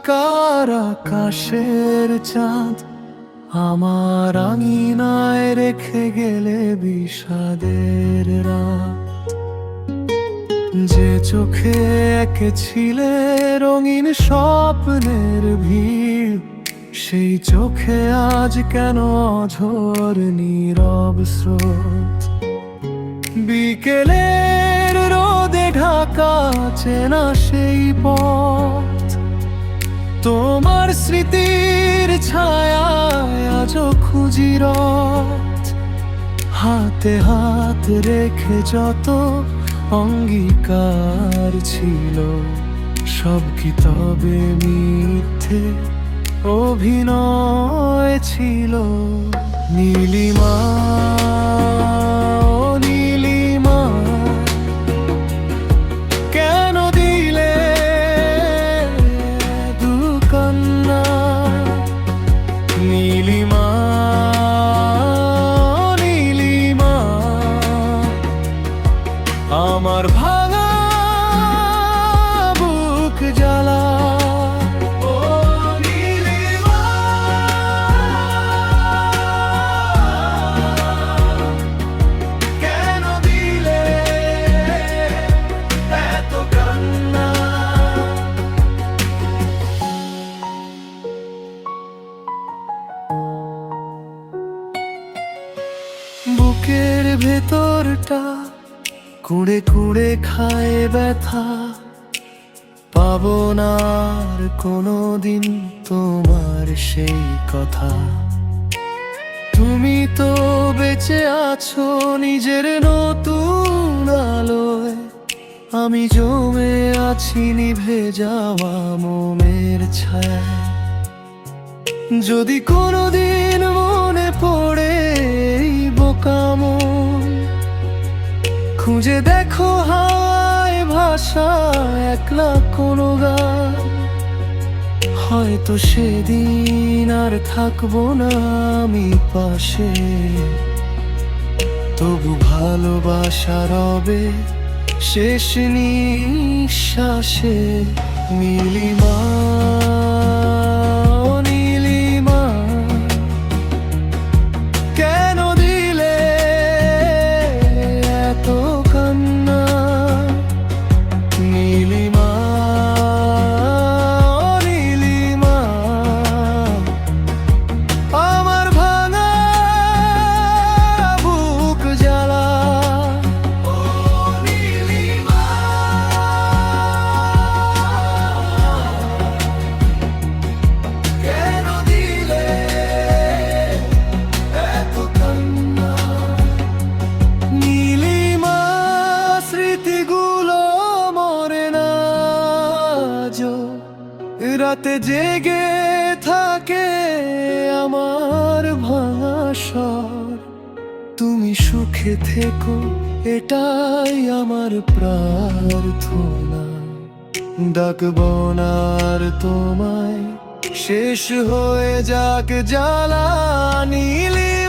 পরিষ্কার আকাশের চাঁদ আমার আঙিনায় রেখে গেলে বিষাদের রাত। যে চোখে এঁকেছিলে রঙিন স্বপ্নের ভিড়, সেই চোখে আজ কেন অঝোর নীরব স্রোত। বিকেলের রোদে ঢাকা চেনা সেই পথ, তোমার স্মৃতির ছায়ায় আজও খুঁজি রথ। হাতে হাত রেখে যত অঙ্গীকার ছিল, সব কি তবে মিথ্যে অভিনয় ছিল? নীলিমা, ও নীলিমা, কেন দিলে দুকান্না? নীলিমা, নীলিমা, আমার ভাঙা বুক জ্বালা। ও নীলিমা, কেন দিলে এত কান্না? বুকের ভেতরটা কুঁড়ে কুঁড়ে খায় ব্যথা, পাবো না আর কোনোদিন তোমার সেই কথা। তুমি তো বেঁচে আছো নিজের নতুন আলোয়, আমি জমে আছি নিভে যাওয়া মোমের ছায়ায়। যদি কোনোদিন মনে পড়ে এই বোকা মন, খুঁজে দেখো হাওয়ায় ভাষা একলা কোনো গান। হয়তো সেদিন আর থাকবো না আমি পাশে, তবু ভালোবাসা রবে শেষ নিঃশ্বাসে। নীলিমা, ও নীলিমা, কেন দিলে এত কান্না? নীলিমা, ও নীলিমা, আমার ভাঙা বুক জ্বালা। ও নীলিমা, কেন দিলে এত কান্না? নীলিমা, স্মৃতিগুলো মরে না আজও, রাতে জেগে থাকে আমার ভাঙা স্বর। তুমি সুখে থেকো এটাই আমার প্রার্থনা, ডাকবো না আর তোমায়, শেষ হয়ে যাক জ্বালা। নীলিমা।